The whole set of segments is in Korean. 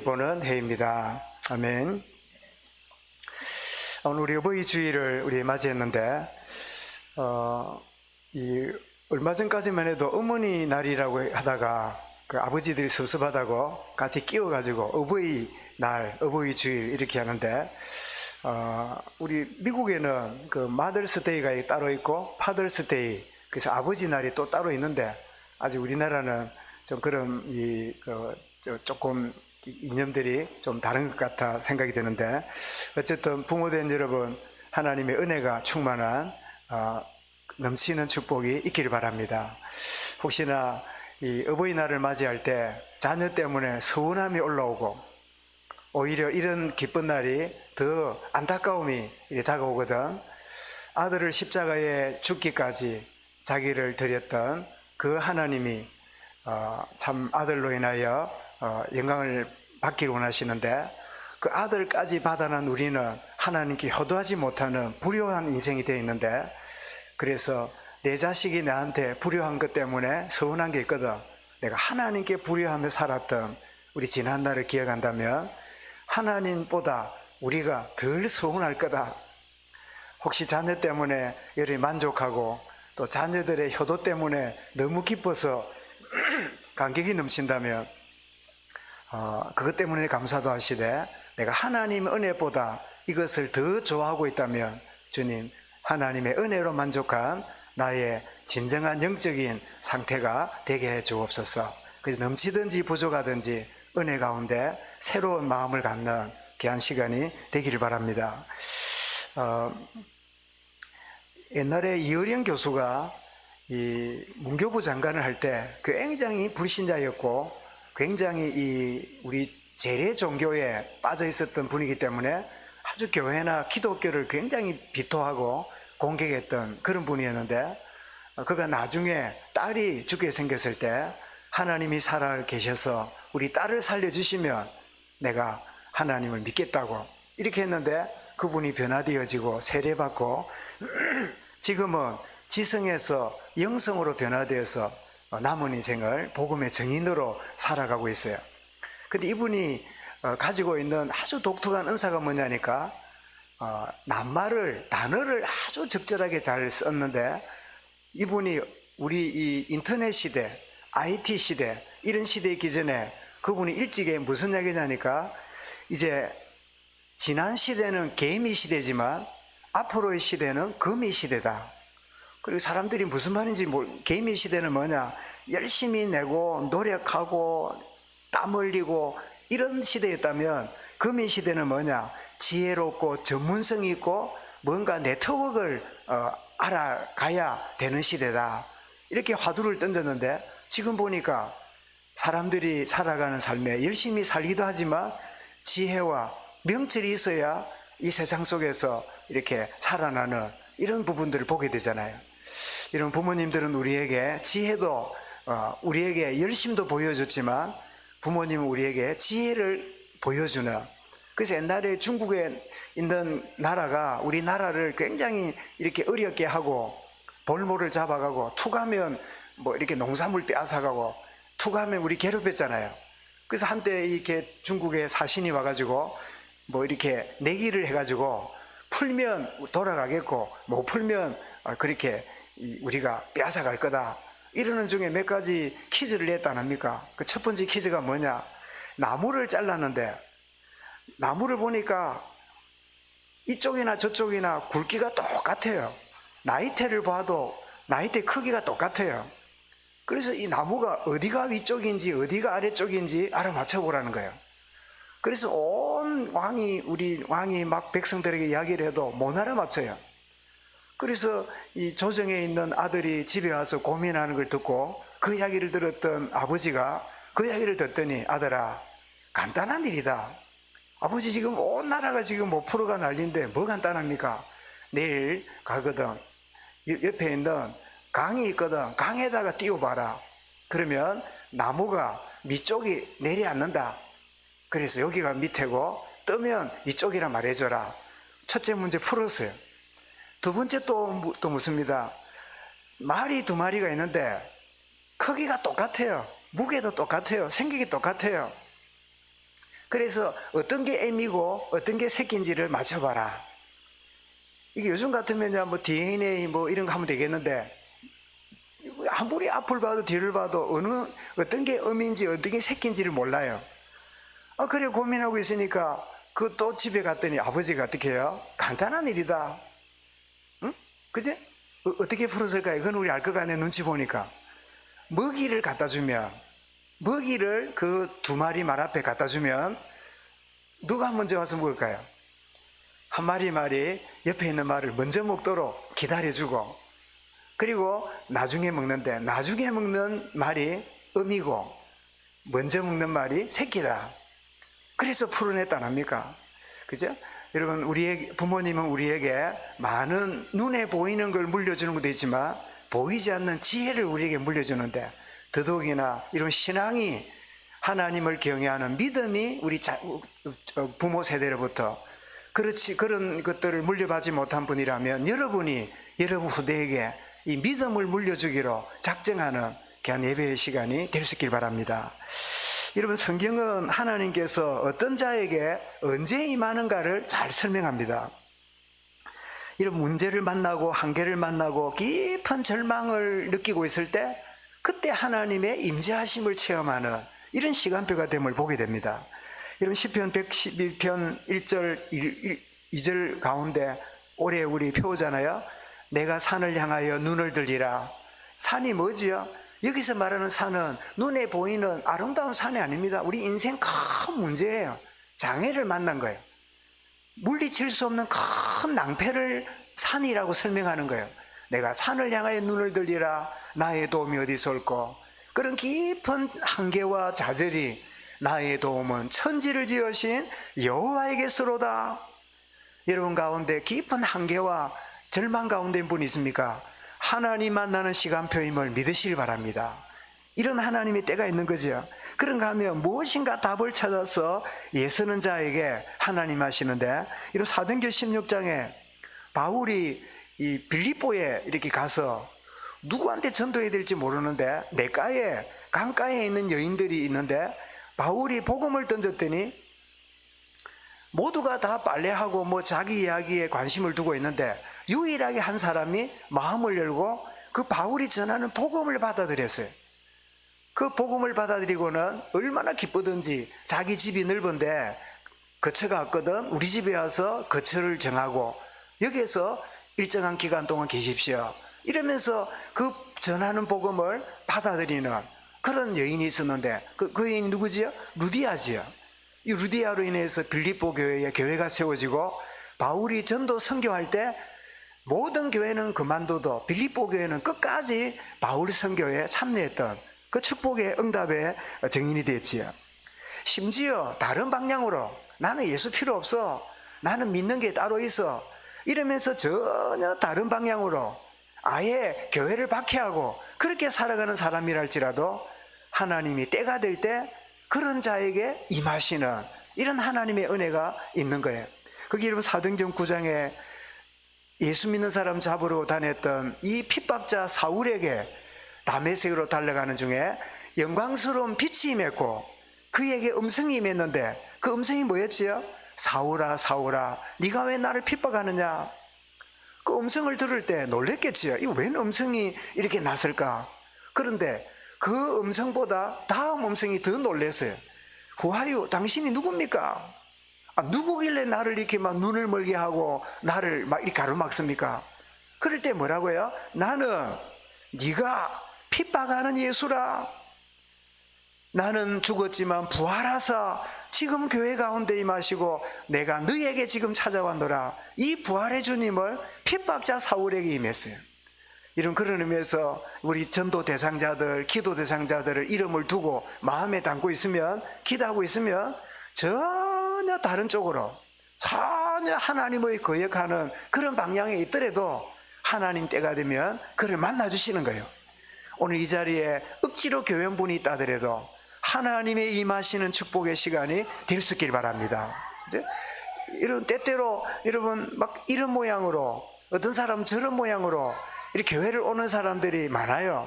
보는 해입니다. 아멘. 오늘 우리 어버이 주일을 우리 맞이했는데, 얼마 전까지만 해도 어머니 날이라고 하다가 그 아버지들이 섭섭하다고 같이 끼워가지고 어버이 날, 어버이 주일 이렇게 하는데, 우리 미국에는 그 마더스데이가 따로 있고 파더스데이, 그래서 아버지 날이 또 따로 있는데, 아직 우리나라는 좀 그런 조금 이념들이 좀 다른 것 같아 생각이 드는데, 어쨌든 부모된 여러분, 하나님의 은혜가 충만한 넘치는 축복이 있기를 바랍니다. 혹시나 이 어버이날을 맞이할 때 자녀 때문에 서운함이 올라오고 오히려 이런 기쁜 날이 더 안타까움이 다가오거든. 아들을 십자가에 죽기까지 자기를 드렸던 그 하나님이 참 아들로 인하여 영광을 받기를 원하시는데, 그 아들까지 받아난 우리는 하나님께 효도하지 못하는 불효한 인생이 되어 있는데, 그래서 내 자식이 나한테 불효한 것 때문에 서운한 게 있거든. 내가 하나님께 불효하며 살았던 우리 지난날을 기억한다면 하나님보다 우리가 덜 서운할 거다. 혹시 자녀 때문에 여러분이 만족하고 또 자녀들의 효도 때문에 너무 기뻐서 감격이 넘친다면 그것 때문에 감사도 하시되, 내가 하나님의 은혜보다 이것을 더 좋아하고 있다면 주님, 하나님의 은혜로 만족한 나의 진정한 영적인 상태가 되게 해 주옵소서. 그래서 넘치든지 부족하든지 은혜 가운데 새로운 마음을 갖는 귀한 시간이 되기를 바랍니다. 옛날에 이어령 교수가 이 문교부 장관을 할 때 굉장히 불신자였고 굉장히 우리 재래 종교에 빠져 있었던 분이기 때문에 아주 교회나 기독교를 굉장히 비토하고 공격했던 그런 분이었는데, 그가 나중에 딸이 죽게 생겼을 때 하나님이 살아 계셔서 우리 딸을 살려주시면 내가 하나님을 믿겠다고 이렇게 했는데, 그분이 변화되어지고 세례받고 지금은 지성에서 영성으로 변화되어서 남은 인생을 복음의 증인으로 살아가고 있어요. 근데 이분이 가지고 있는 아주 독특한 은사가 뭐냐니까, 낱말을, 단어를 아주 적절하게 잘 썼는데, 이분이 우리 이 인터넷 시대, IT 시대, 이런 시대에 있기 전에 그분이 일찍에 무슨 이야기냐니까, 이제 지난 시대는 개미 시대지만 앞으로의 시대는 거미 시대다. 그리고 사람들이 무슨 말인지 개미 시대는 뭐냐, 열심히 내고 노력하고 땀 흘리고 이런 시대였다면, 거미 시대는 뭐냐, 지혜롭고 전문성 있고 뭔가 네트워크를 알아가야 되는 시대다. 이렇게 화두를 던졌는데, 지금 보니까 사람들이 살아가는 삶에 열심히 살기도 하지만 지혜와 명철이 있어야 이 세상 속에서 이렇게 살아나는 이런 부분들을 보게 되잖아요. 이런 부모님들은 우리에게 지혜도 우리에게 열심도 보여줬지만 부모님은 우리에게 지혜를 보여주는, 그래서 옛날에 중국에 있는 나라가 우리나라를 굉장히 이렇게 어렵게 하고 볼모를 잡아가고 툭하면 이렇게 농산물 빼앗아가고 툭하면 우리 괴롭혔잖아요. 그래서 한때 이렇게 중국에 사신이 와가지고 이렇게 내기를 해가지고 풀면 돌아가겠고 못 풀면 그렇게 우리가 빼앗아갈 거다, 이러는 중에 몇 가지 퀴즈를 냈다 안 합니까? 그 첫 번째 퀴즈가 뭐냐, 나무를 잘랐는데 나무를 보니까 이쪽이나 저쪽이나 굵기가 똑같아요. 나이테를 봐도 나이테 크기가 똑같아요. 그래서 이 나무가 어디가 위쪽인지 어디가 아래쪽인지 알아맞혀보라는 거예요. 그래서 온 우리 왕이 막 백성들에게 이야기를 해도 못 알아맞혀요. 그래서 이 조정에 있는 아들이 집에 와서 고민하는 걸 듣고 그 이야기를 들었던 아버지가 그 이야기를 듣더니, 아들아, 간단한 일이다. 아버지 지금 온 나라가 지금 프로가 난리인데 뭐 간단합니까? 내일 가거든. 옆에 있는 강이 있거든. 강에다가 띄워봐라. 그러면 나무가 밑쪽이 내려앉는다. 그래서 여기가 밑에고 뜨면 이쪽이라 말해줘라. 첫째 문제 풀었어요. 두 번째 또 묻습니다. 말이 두 마리가 있는데 크기가 똑같아요. 무게도 똑같아요. 생기기 똑같아요. 그래서 어떤 게 M이고 어떤 게 새끼인지를 맞춰봐라. 이게 요즘 같으면 뭐 DNA 뭐 이런 거 하면 되겠는데, 아무리 앞을 봐도 뒤를 봐도 어떤 게 음인지 어떤 게 새끼인지를 몰라요. 그래 고민하고 있으니까 그 또 집에 갔더니 아버지가 어떻게 해요? 간단한 일이다. 응? 그지? 어떻게 풀었을까요? 그건 우리 알 것 같네, 눈치 보니까. 먹이를 갖다 주면, 먹이를 그 2마리 말 앞에 갖다 주면 누가 먼저 와서 먹을까요? 한 마리 옆에 있는 말을 먼저 먹도록 기다려주고, 그리고 나중에 먹는데, 나중에 먹는 말이 음이고 먼저 먹는 말이 새끼다. 그래서 풀어냈다 안 합니까? 그죠? 여러분, 부모님은 우리에게 많은 눈에 보이는 걸 물려주는 것도 있지만 보이지 않는 지혜를 우리에게 물려주는데, 더더욱이나 이런 신앙이, 하나님을 경외하는 믿음이 우리 부모 세대로부터 그런 것들을 물려받지 못한 분이라면 여러분이 여러분 후대에게 이 믿음을 물려주기로 작정하는 귀한 예배의 시간이 될 수 있길 바랍니다. 여러분, 성경은 하나님께서 어떤 자에게 언제 임하는가를 잘 설명합니다. 이런 문제를 만나고 한계를 만나고 깊은 절망을 느끼고 있을 때 그때 하나님의 임재하심을 체험하는 이런 시간표가 됨을 보게 됩니다. 여러분, 시편 111편 1절 2절 가운데 올해 우리 표잖아요. 내가 산을 향하여 눈을 들리라. 산이 뭐지요? 여기서 말하는 산은 눈에 보이는 아름다운 산이 아닙니다. 우리 인생 큰 문제예요. 장애를 만난 거예요. 물리칠 수 없는 큰 낭패를 산이라고 설명하는 거예요. 내가 산을 향하여 눈을 들리라. 나의 도움이 어디서 올꼬. 그런 깊은 한계와 좌절이, 나의 도움은 천지를 지으신 여호와에게서로다. 여러분 가운데 깊은 한계와 절망 가운데 분이 있습니까? 하나님 만나는 시간표임을 믿으시길 바랍니다. 이런 하나님의 때가 있는 거죠. 그런가 하면 무엇인가 답을 찾아서 예서는 자에게 하나님 하시는데, 이런 사도행전 16장에 바울이 이 빌립보에 이렇게 가서 누구한테 전도해야 될지 모르는데 강가에 있는 여인들이 있는데, 바울이 복음을 던졌더니 모두가 다 빨래하고 뭐 자기 이야기에 관심을 두고 있는데 유일하게 한 사람이 마음을 열고 그 바울이 전하는 복음을 받아들였어요. 그 복음을 받아들이고는 얼마나 기쁘든지, 자기 집이 넓은데 거처가 없거든, 우리 집에 와서 거처를 정하고 여기에서 일정한 기간 동안 계십시오 이러면서 그 전하는 복음을 받아들이는 그런 여인이 있었는데, 그 여인이 누구지요? 루디아지요. 이 루디아로 인해서 빌립보 교회에 교회가 세워지고, 바울이 전도 선교할 때 모든 교회는 그만둬도 빌립보 교회는 끝까지 바울 선교에 참여했던 그 축복의 응답의 증인이 됐지요. 심지어 다른 방향으로, 나는 예수 필요 없어, 나는 믿는 게 따로 있어 이러면서 전혀 다른 방향으로 아예 교회를 박해하고 그렇게 살아가는 사람이랄지라도 하나님이 때가 될 때 그런 자에게 임하시는 이런 하나님의 은혜가 있는 거예요. 거기 여러분 사도행전 9장에 예수 믿는 사람 잡으러 다녔던 이 핍박자 사울에게 다메섹으로 달려가는 중에 영광스러운 빛이 임했고 그에게 음성이 임했는데, 그 음성이 뭐였지요? 사울아 사울아 네가 왜 나를 핍박하느냐. 그 음성을 들을 때 놀랬겠지요. 이 웬 음성이 이렇게 났을까. 그런데 그 음성보다 다음 음성이 더 놀랐어요. 후하유, 당신이 누굽니까? 누구길래 나를 이렇게 막 눈을 멀게 하고 나를 막 이렇게 가로막습니까? 그럴 때 뭐라고요? 나는 네가 핍박하는 예수라. 나는 죽었지만 부활하사 지금 교회 가운데 임하시고 내가 너에게 지금 찾아왔노라. 이 부활의 주님을 핍박자 사울에게 임했어요. 이런 그런 의미에서 우리 전도 대상자들, 기도 대상자들을 이름을 두고 마음에 담고 있으면, 기도하고 있으면 전혀 다른 쪽으로, 전혀 하나님의 거역하는 그런 방향에 있더라도 하나님 때가 되면 그를 만나주시는 거예요. 오늘 이 자리에 억지로 교회분이 있다 하더라도 하나님의 임하시는 축복의 시간이 될 수 있길 바랍니다. 이런 때때로 여러분 막 이런 모양으로, 어떤 사람은 저런 모양으로 이렇게 교회를 오는 사람들이 많아요.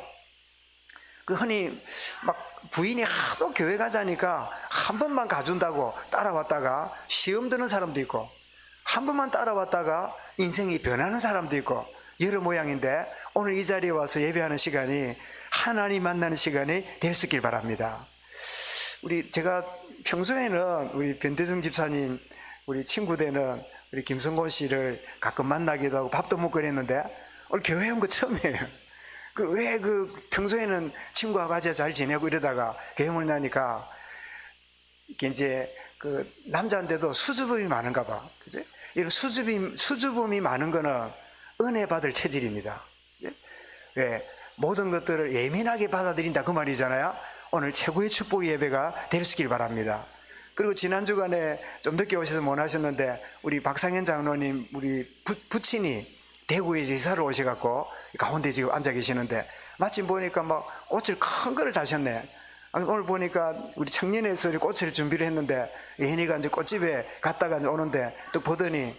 그 흔히 막 부인이 하도 교회 가자니까 한 번만 가준다고 따라왔다가 시험 드는 사람도 있고, 한 번만 따라왔다가 인생이 변하는 사람도 있고, 여러 모양인데 오늘 이 자리에 와서 예배하는 시간이 하나님 만나는 시간이 될 수 있길 바랍니다. 제가 평소에는 우리 변대중 집사님, 우리 친구 되는 우리 김성곤 씨를 가끔 만나기도 하고 밥도 먹고 그랬는데 오늘 교회 온 거 처음이에요. 왜 평소에는 친구와 같이 잘 지내고 이러다가 교회 만나니까 이게 이제 남자인데도 수줍음이 많은가 봐. 그지? 이런 수줍음이 많은 거는 은혜 받을 체질입니다. 왜? 모든 것들을 예민하게 받아들인다 그 말이잖아요. 오늘 최고의 축복의 예배가 될 수 있길 바랍니다. 그리고 지난 주간에 좀 늦게 오셔서 못 하셨는데 우리 박상현 장로님, 우리 부친이 대구에 이사를 오셔갖고 가운데 지금 앉아 계시는데 마침 보니까 막 꽃을 큰 거를 다셨네. 오늘 보니까 우리 청년에서 꽃을 준비를 했는데 예인이가 이제 꽃집에 갔다가 오는데 또 보더니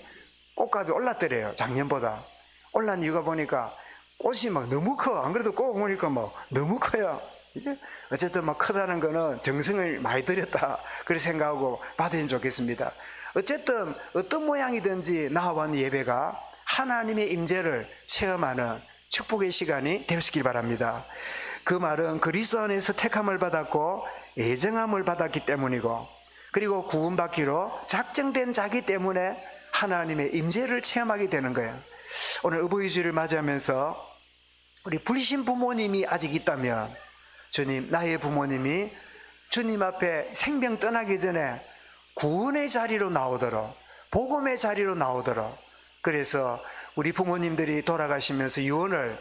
꽃값이 올랐더래요. 작년보다. 올란 이유가 보니까 꽃이 막 너무 커. 안 그래도 꽃 보니까 막 너무 커요. 이제 어쨌든 막 크다는 거는 정성을 많이 들였다 그렇게 생각하고 받으시면 좋겠습니다. 어쨌든 어떤 모양이든지 나와온 예배가 하나님의 임재를 체험하는 축복의 시간이 될 수 있길 바랍니다. 그 말은 그리스도 안에서 택함을 받았고 예정함을 받았기 때문이고, 그리고 구원받기로 작정된 자기 때문에 하나님의 임재를 체험하게 되는 거예요. 오늘 어버이주일을 맞이하면서 우리 불신 부모님이 아직 있다면, 주님, 나의 부모님이 주님 앞에 생명 떠나기 전에 구원의 자리로 나오도록, 복음의 자리로 나오도록, 그래서 우리 부모님들이 돌아가시면서 유언을,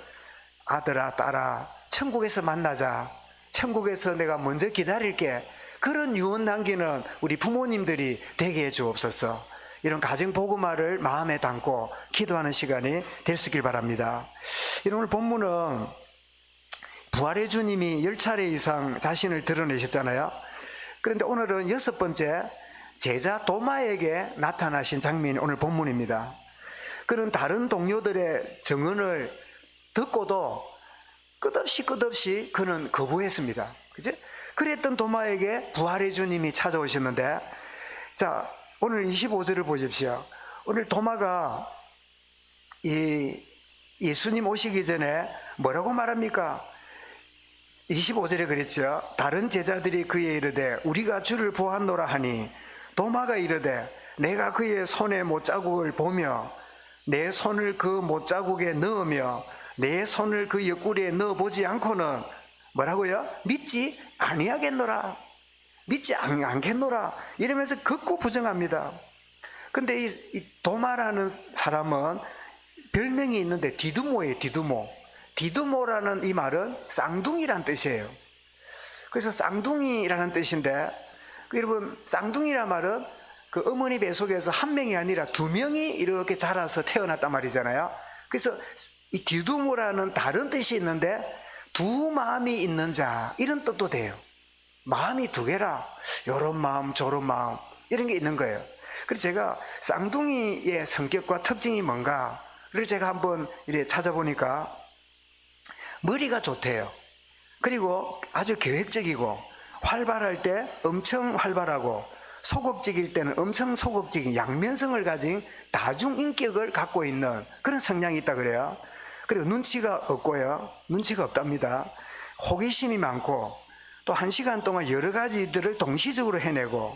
아들아 딸아 천국에서 만나자, 천국에서 내가 먼저 기다릴게, 그런 유언 남기는 우리 부모님들이 되게 해 주옵소서. 이런 가정 복음화를 마음에 담고 기도하는 시간이 될 수 있길 바랍니다. 오늘 본문은 부활의 주님이 10차례 이상 자신을 드러내셨잖아요. 그런데 오늘은 6번째 제자 도마에게 나타나신 장면이 오늘 본문입니다. 그런 다른 동료들의 증언을 듣고도 끝없이 그는 거부했습니다. 그죠? 그랬던 도마에게 부활의 주님이 찾아오셨는데, 자, 오늘 25절을 보십시오. 오늘 도마가 예수님 오시기 전에 뭐라고 말합니까? 25절에 그랬죠. 다른 제자들이 그에 이르되 우리가 주를 보았노라 하니, 도마가 이르되 내가 그의 손에 못자국을 보며 내 손을 그 못자국에 넣으며 내 손을 그 옆구리에 넣어보지 않고는 뭐라고요? 믿지 아니하겠노라, 믿지 않겠노라, 이러면서 극구 부정합니다. 근데 이 도마라는 사람은 별명이 있는데 디두모예요. 디두모라는 이 말은 쌍둥이란 뜻이에요. 그래서 쌍둥이라는 뜻인데, 여러분, 쌍둥이란 말은 그 어머니 뱃속에서 한 명이 아니라 두 명이 이렇게 자라서 태어났단 말이잖아요. 그래서 이 디두모라는 다른 뜻이 있는데 두 마음이 있는 자, 이런 뜻도 돼요. 마음이 두 개라, 요런 마음 저런 마음 이런 게 있는 거예요. 그래서 제가 쌍둥이의 성격과 특징이 뭔가를 제가 한번 이렇게 찾아보니까 머리가 좋대요. 그리고 아주 계획적이고 활발할 때 엄청 활발하고 소극적일 때는 엄청 소극적인 양면성을 가진 다중인격을 갖고 있는 그런 성향이 있다 그래요. 그리고 눈치가 없고요. 눈치가 없답니다. 호기심이 많고 또 1시간 동안 여러 가지들을 동시적으로 해내고,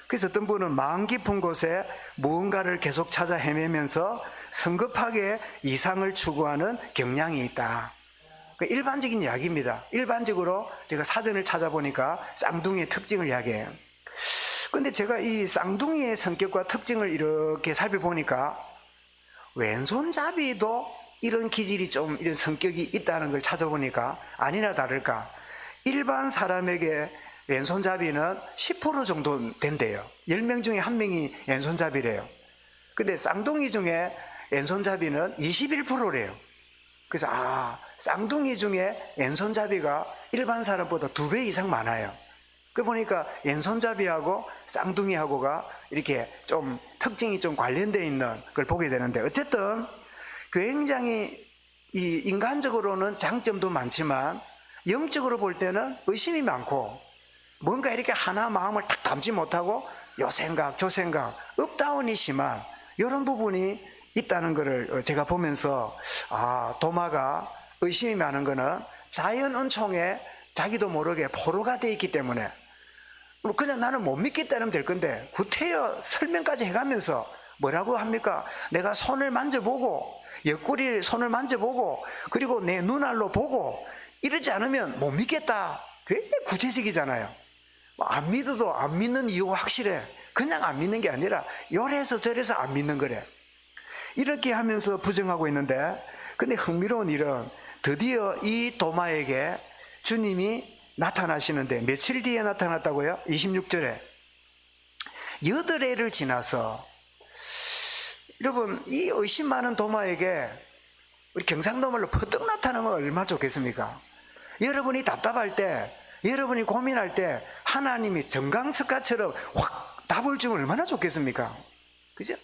그래서 어떤 분은 마음 깊은 곳에 무언가를 계속 찾아 헤매면서 성급하게 이상을 추구하는 경향이 있다. 일반적인 이야기입니다. 일반적으로 제가 사전을 찾아보니까 쌍둥이의 특징을 이야기해요. 근데 제가 이 쌍둥이의 성격과 특징을 이렇게 살펴보니까 왼손잡이도 이런 기질이 좀, 이런 성격이 있다는 걸 찾아보니까 아니나 다를까 일반 사람에게 왼손잡이는 10% 정도 된대요. 10명 중에 1명이 왼손잡이래요. 근데 쌍둥이 중에 왼손잡이는 21%래요. 그래서 쌍둥이 중에 왼손잡이가 일반 사람보다 2배 이상 많아요. 그 보니까 왼손잡이하고 쌍둥이하고가 이렇게 좀 특징이 좀 관련되어 있는 걸 보게 되는데, 어쨌든 굉장히 이 인간적으로는 장점도 많지만 영적으로 볼 때는 의심이 많고 뭔가 이렇게 하나 마음을 딱 담지 못하고 요 생각 저 생각 업다운이 심한 이런 부분이 있다는 것을 제가 보면서 도마가 의심이 많은 거는 자연 은총에 자기도 모르게 포로가 돼 있기 때문에 그냥 나는 못 믿겠다면 될 건데 구태여 설명까지 해가면서 뭐라고 합니까? 내가 손을 만져보고 옆구리 손을 만져보고 그리고 내 눈알로 보고 이러지 않으면 못 믿겠다. 굉장히 구체적이잖아요. 안 믿어도 안 믿는 이유가 확실해. 그냥 안 믿는 게 아니라 요래서 저래서 안 믿는 거래. 이렇게 하면서 부정하고 있는데, 근데 흥미로운 일은 드디어 이 도마에게 주님이 나타나시는데 며칠 뒤에 나타났다고요? 26절에 8해를 지나서. 여러분, 이 의심 많은 도마에게 우리 경상도 말로 퍼뜩 나타나면 얼마나 좋겠습니까? 여러분이 답답할 때, 여러분이 고민할 때 하나님이 정강석가처럼 확 답을 주면 얼마나 좋겠습니까? 그죠?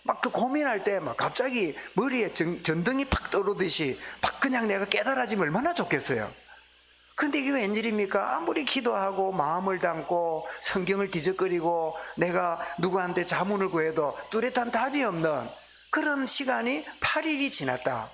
막 그 고민할 때 막 갑자기 머리에 전등이 팍 떠오르듯이 팍 그냥 내가 깨달아지면 얼마나 좋겠어요. 근데 이게 웬일입니까? 아무리 기도하고 마음을 담고 성경을 뒤적거리고 내가 누구한테 자문을 구해도 뚜렷한 답이 없는 그런 시간이 8일이 지났다.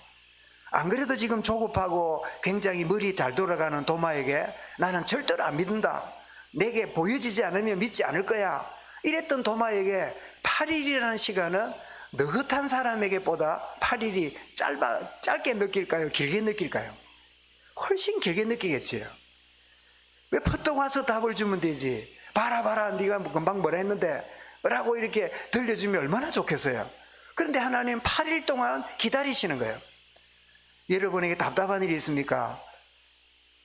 안 그래도 지금 조급하고 굉장히 머리 잘 돌아가는 도마에게 나는 절대로 안 믿는다. 내게 보여지지 않으면 믿지 않을 거야. 이랬던 도마에게 8일이라는 시간은 느긋한 사람에게 보다 8일이 짧게 느낄까요? 길게 느낄까요? 훨씬 길게 느끼겠지요. 왜 퍼뜩 와서 답을 주면 되지? 봐라 네가 금방 뭐라 했는데 라고 이렇게 들려주면 얼마나 좋겠어요. 그런데 하나님 8일 동안 기다리시는 거예요. 여러분에게 답답한 일이 있습니까?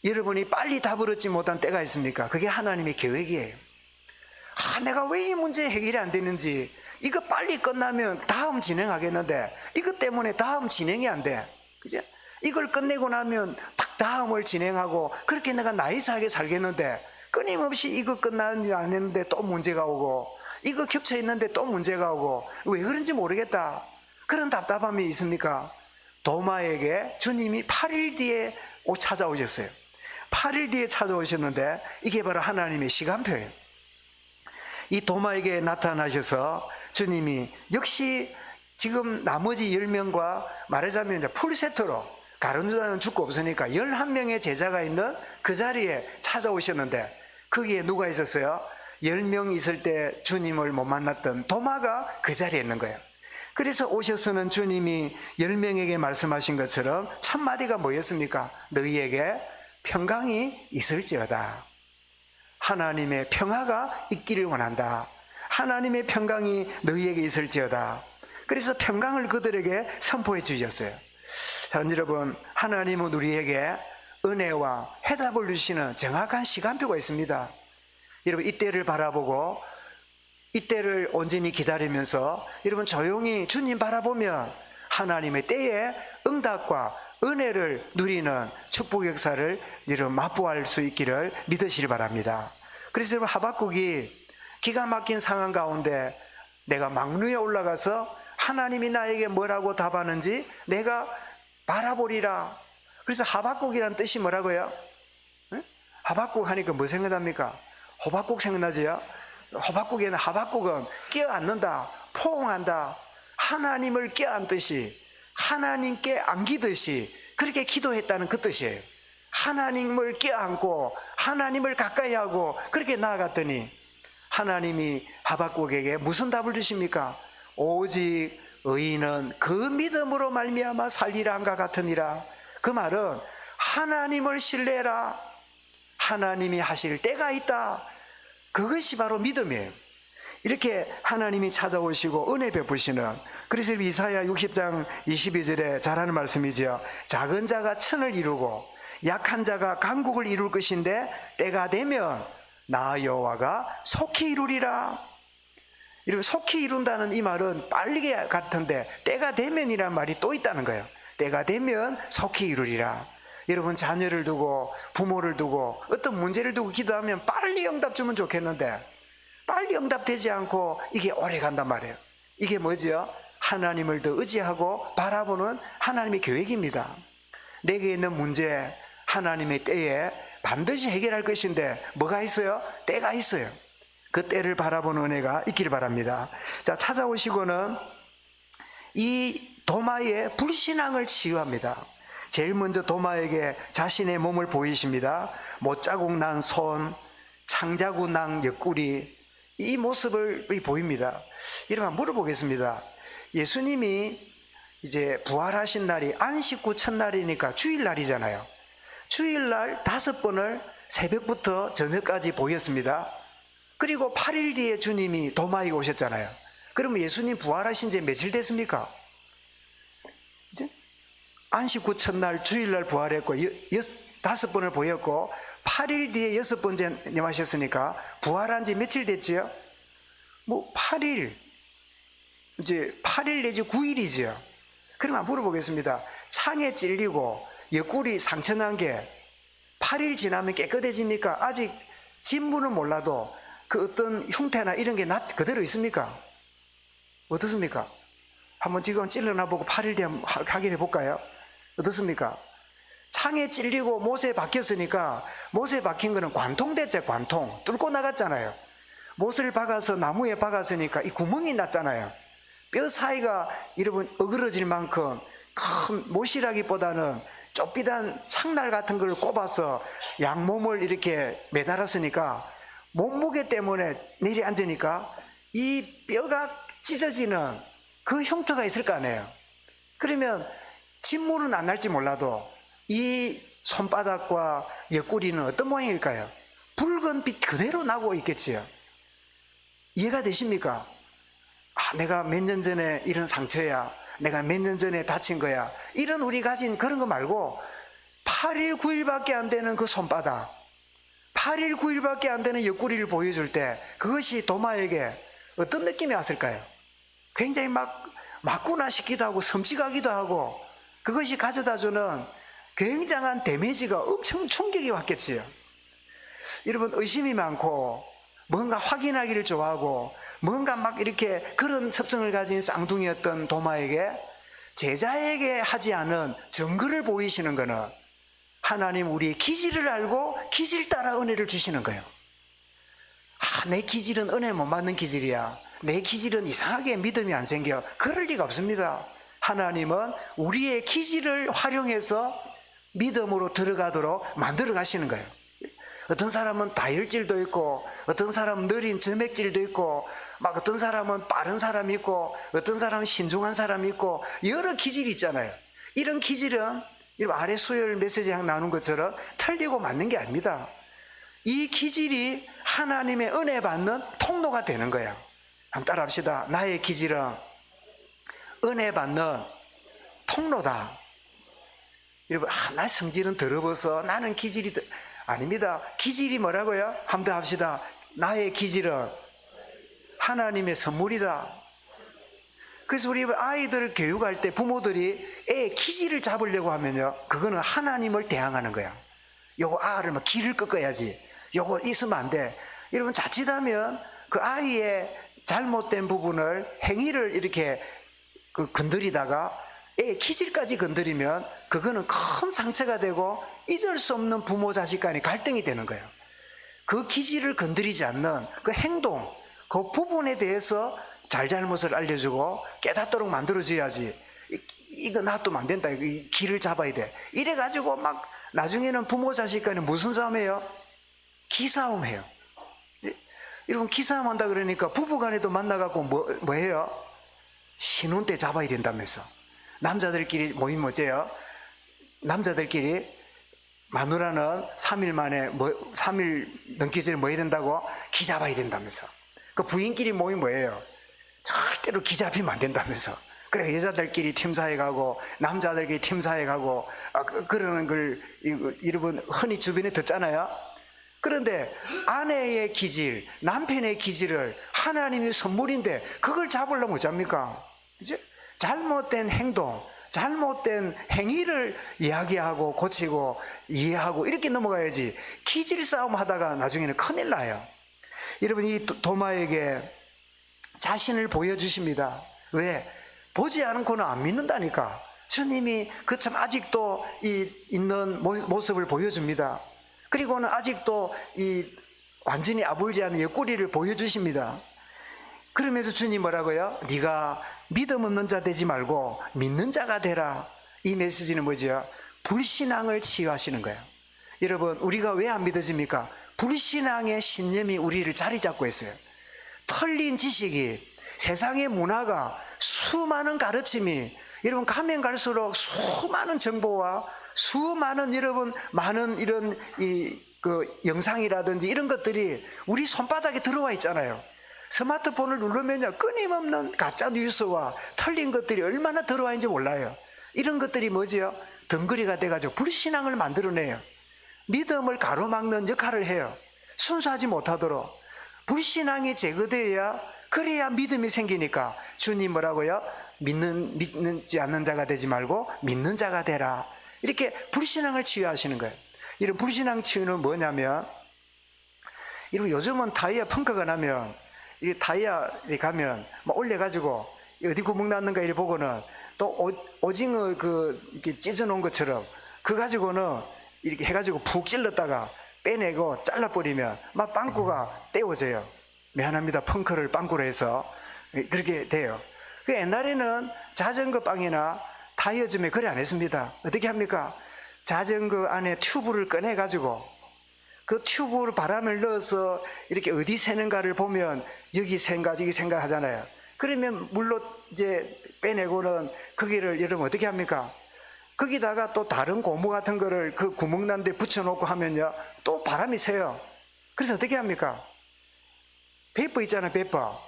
여러분이 빨리 답을 얻지 못한 때가 있습니까? 그게 하나님의 계획이에요. 내가 왜 이 문제 해결이 안 되는지, 이거 빨리 끝나면 다음 진행하겠는데 이것 때문에 다음 진행이 안 돼. 그죠? 이걸 끝내고 나면 딱 다음을 진행하고 그렇게 내가 나이스하게 살겠는데 끊임없이 이거 끝나는지 안 했는데 또 문제가 오고 이거 겹쳐 있는데 또 문제가 오고 왜 그런지 모르겠다. 그런 답답함이 있습니까? 도마에게 주님이 8일 뒤에 찾아오셨어요. 8일 뒤에 찾아오셨는데 이게 바로 하나님의 시간표예요. 이 도마에게 나타나셔서 주님이 역시 지금 나머지 10명과 말하자면 이제 풀세트로 가룟유다는 죽고 없으니까 11명의 제자가 있는 그 자리에 찾아오셨는데 거기에 누가 있었어요? 10명 있을 때 주님을 못 만났던 도마가 그 자리에 있는 거예요. 그래서 오셔서는 주님이 10명에게 말씀하신 것처럼 첫 마디가 뭐였습니까? 너희에게 평강이 있을지어다. 하나님의 평화가 있기를 원한다. 하나님의 평강이 너희에게 있을지어다. 그래서 평강을 그들에게 선포해 주셨어요. 자, 여러분, 하나님은 우리에게 은혜와 해답을 주시는 정확한 시간표가 있습니다. 여러분, 이때를 바라보고 이때를 온전히 기다리면서 여러분 조용히 주님 바라보면 하나님의 때에 응답과 은혜를 누리는 축복 역사를 여러분 맛보할 수 있기를 믿으시기 바랍니다. 그래서 여러분 하박국이 기가 막힌 상황 가운데 내가 망루에 올라가서 하나님이 나에게 뭐라고 답하는지 내가 바라보리라. 그래서 하박국이라는 뜻이 뭐라고요? 하박국 하니까 뭐 생각납니까? 호박국 생각나지요? 하박국에는 하박국은 껴안는다, 포옹한다, 하나님을 껴안듯이 하나님께 안기듯이 그렇게 기도했다는 그 뜻이에요. 하나님을 껴안고 하나님을 가까이 하고 그렇게 나아갔더니 하나님이 하박국에게 무슨 답을 주십니까? 오직 의인은 그 믿음으로 말미암아 살리라 함과 같으니라. 그 말은 하나님을 신뢰해라. 하나님이 하실 때가 있다. 그것이 바로 믿음이에요. 이렇게 하나님이 찾아오시고 은혜 베푸시는, 그래서 이사야 60장 22절에 잘하는 말씀이죠. 작은 자가 천을 이루고 약한 자가 강국을 이룰 것인데 때가 되면 나 여호와가 속히 이루리라. 이렇게 속히 이룬다는 이 말은 빨리 같은데 때가 되면이라는 말이 또 있다는 거예요. 때가 되면 속히 이루리라. 여러분 자녀를 두고 부모를 두고 어떤 문제를 두고 기도하면 빨리 응답 주면 좋겠는데 빨리 응답되지 않고 이게 오래 간단 말이에요. 이게 뭐죠? 하나님을 더 의지하고 바라보는 하나님의 계획입니다. 내게 있는 문제 하나님의 때에 반드시 해결할 것인데 뭐가 있어요? 때가 있어요. 그 때를 바라보는 은혜가 있기를 바랍니다. 자, 찾아오시고는 이 도마의 불신앙을 치유합니다. 제일 먼저 도마에게 자신의 몸을 보이십니다. 못자국 난 손, 창자국 난 옆구리, 이 모습을 보입니다. 이러면 물어보겠습니다. 예수님이 이제 부활하신 날이 안식구 첫날이니까 주일날이잖아요. 주일날 5번을 새벽부터 저녁까지 보였습니다. 그리고 8일 뒤에 주님이 도마에 오셨잖아요. 그러면 예수님 부활하신 지 며칠 됐습니까? 이제 안식구 첫날 주일날 부활했고 5번을 보였고 8일 뒤에 6번째 nem하셨으니까 부활한 지 며칠 됐지요? 뭐 8일, 이제 8일 내지 9일이지요. 그러면 물어보겠습니다. 창에 찔리고 옆구리 상처난 게 8일 지나면 깨끗해집니까? 아직 진물은 몰라도 그 어떤 흉태나 이런 게 그대로 있습니까? 어떻습니까? 한번 지금 찔러놔보고 8일 뒤에 확인해 볼까요? 어떻습니까? 창에 찔리고 못에 박혔으니까, 못에 박힌 거는 관통됐죠. 관통 뚫고 나갔잖아요. 못을 박아서 나무에 박았으니까 이 구멍이 났잖아요. 뼈 사이가 여러분 어그러질 만큼 큰 못이라기보다는 좁비단 창날 같은 걸 꼽아서 양몸을 이렇게 매달았으니까 몸무게 때문에 내려앉으니까 이 뼈가 찢어지는 그 흉터가 있을 거 아니에요. 그러면 진물은 안 날지 몰라도 이 손바닥과 옆구리는 어떤 모양일까요? 붉은 빛 그대로 나고 있겠지요. 이해가 되십니까? 아, 내가 몇 년 전에 이런 상처야, 내가 몇 년 전에 다친 거야, 이런 우리 가진 그런 거 말고 8일 9일밖에 안 되는 그 손바닥, 8일 9일밖에 안 되는 옆구리를 보여줄 때 그것이 도마에게 어떤 느낌이 왔을까요? 굉장히 맞구나 싶기도 하고 섬찟하기도 하고, 그것이 가져다주는 굉장한 데미지가 엄청 충격이 왔겠지요. 여러분, 의심이 많고 뭔가 확인하기를 좋아하고 뭔가 막 이렇게 그런 습성을 가진 쌍둥이였던 도마에게, 제자에게 하지 않은 증거를 보이시는 것은 하나님 우리의 기질을 알고 기질 따라 은혜를 주시는 거예요. 아, 내 기질은 은혜 못 받는 기질이야, 내 기질은 이상하게 믿음이 안 생겨. 그럴 리가 없습니다. 하나님은 우리의 기질을 활용해서 믿음으로 들어가도록 만들어 가시는 거예요. 어떤 사람은 다혈질도 있고, 어떤 사람은 느린 점액질도 있고, 막 어떤 사람은 빠른 사람이 있고, 어떤 사람은 신중한 사람이 있고, 여러 기질이 있잖아요. 이런 기질은 아래 수요일 메시지랑 나눈 것처럼 틀리고 맞는 게 아닙니다. 이 기질이 하나님의 은혜 받는 통로가 되는 거예요. 한번 따라 합시다. 나의 기질은 은혜 받는 통로다. 여러분, 나의 성질은 더러워서 나는 기질이 아닙니다. 기질이 뭐라고요? 한번 더 합시다. 나의 기질은 하나님의 선물이다. 그래서 우리 아이들 교육할 때 부모들이 애 기질을 잡으려고 하면요, 그거는 하나님을 대항하는 거야. 요거 알을 막 기를 꺾어야지, 요거 있으면 안 돼. 여러분, 자칫하면 그 아이의 잘못된 부분을, 행위를 이렇게 건드리다가 애 기질까지 건드리면 그거는 큰 상처가 되고 잊을 수 없는 부모 자식 간의 갈등이 되는 거예요. 그 기질을 건드리지 않는 그 행동, 그 부분에 대해서 잘잘못을 알려주고 깨닫도록 만들어줘야지. 이거 놔두면 안 된다, 이 길을 잡아야 돼, 이래가지고 막 나중에는 부모 자식 간에 무슨 싸움해요? 기싸움해요. 여러분, 기싸움 한다 그러니까 부부간에도 만나갖고 뭐 해요? 신혼 때 잡아야 된다면서. 남자들끼리 모이면 어째요? 남자들끼리 마누라는 3일 만에 3일 넘기 전에 뭐 해야 된다고? 기 잡아야 된다면서. 그 부인끼리 모이면 뭐예요? 절대로 기 잡히면 안 된다면서. 그래, 여자들끼리 팀사에 가고 남자들끼리 팀사에 가고 그러는 걸 여러분 흔히 주변에 듣잖아요. 그런데 아내의 기질, 남편의 기질을 하나님이 선물인데 그걸 잡으려면 어쩝니까? 이제 잘못된 행동, 잘못된 행위를 이야기하고 고치고 이해하고 이렇게 넘어가야지, 기질 싸움 하다가 나중에는 큰일 나요. 여러분, 이 도마에게 자신을 보여주십니다. 왜? 보지 않고는 안 믿는다니까. 주님이 그 참 아직도 있는 모습을 보여줍니다. 그리고는 아직도 완전히 아물지 않은 옆구리를 보여주십니다. 그러면서 주님 뭐라고요? 네가 믿음 없는 자 되지 말고 믿는 자가 되라. 이 메시지는 뭐죠? 불신앙을 치유하시는 거예요. 여러분, 우리가 왜 안 믿어집니까? 불신앙의 신념이 우리를 자리 잡고 있어요. 틀린 지식이, 세상의 문화가, 수많은 가르침이, 여러분 가면 갈수록 수많은 정보와 수많은 여러분 많은 이런 영상이라든지 이런 것들이 우리 손바닥에 들어와 있잖아요. 스마트폰을 누르면요, 끊임없는 가짜 뉴스와 틀린 것들이 얼마나 들어와 있는지 몰라요. 이런 것들이 뭐지요? 덩그리가 돼가지고 불신앙을 만들어내요. 믿음을 가로막는 역할을 해요. 순수하지 못하도록. 불신앙이 제거되어야, 그래야 믿음이 생기니까 주님 뭐라고요? 믿지 않는 자가 되지 말고 믿는 자가 되라. 이렇게 불신앙을 치유하시는 거예요. 이런 불신앙 치유는 뭐냐면, 요즘은 타이어 펑크가 나면, 이 타이어에 가면 막 올려가지고 어디 구멍 났는가 이렇게 보고는 또 오징어 이렇게 찢어놓은 것처럼 그거 가지고는 이렇게 해가지고 푹 찔렀다가 빼내고 잘라버리면 막 빵꾸가 떼어져요. 미안합니다. 펑크를 빵꾸로 해서 그렇게 돼요. 그 옛날에는 자전거 빵이나 타이어점에 그래 안 했습니다. 어떻게 합니까? 자전거 안에 튜브를 꺼내가지고 그 튜브로 바람을 넣어서 이렇게 어디 새는가를 보면 여기 샌가 저기 샌가 하잖아요. 그러면 물로 이제 빼내고는 거기를 여러분 어떻게 합니까? 거기다가 또 다른 고무 같은 거를 그 구멍 난 데 붙여놓고 하면요, 또 바람이 새요. 그래서 어떻게 합니까? 페이퍼 있잖아요, 페이퍼.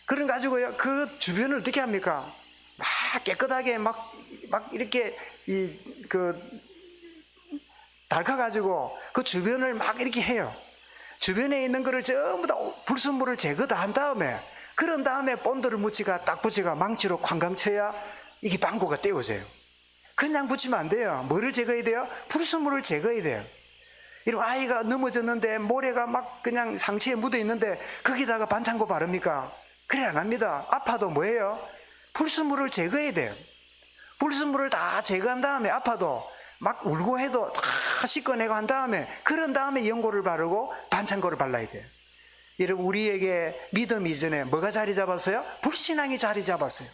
그런 가지고요, 그 주변을 어떻게 합니까? 막 깨끗하게 막 이렇게 닳아가지고 그 주변을 막 이렇게 해요. 주변에 있는 거를 전부 다 불순물을 제거 다 한 다음에, 그런 다음에 본드를 딱 붙이가 망치로 쾅쾅 쳐야 이게 방구가 떼어져요. 그냥 붙이면 안 돼요. 뭐를 제거해야 돼요? 불순물을 제거해야 돼요. 이런 아이가 넘어졌는데 모래가 막 그냥 상체에 묻어 있는데 거기다가 반창고 바릅니까? 그래 안 합니다. 아파도 뭐예요? 불순물을 제거해야 돼요. 불순물을 다 제거한 다음에 아파도 막 울고 해도 다 씻어내고 한 다음에, 그런 다음에 연고를 바르고 반창고를 발라야 돼요. 여러분, 우리에게 믿음 이전에 뭐가 자리 잡았어요? 불신앙이 자리 잡았어요.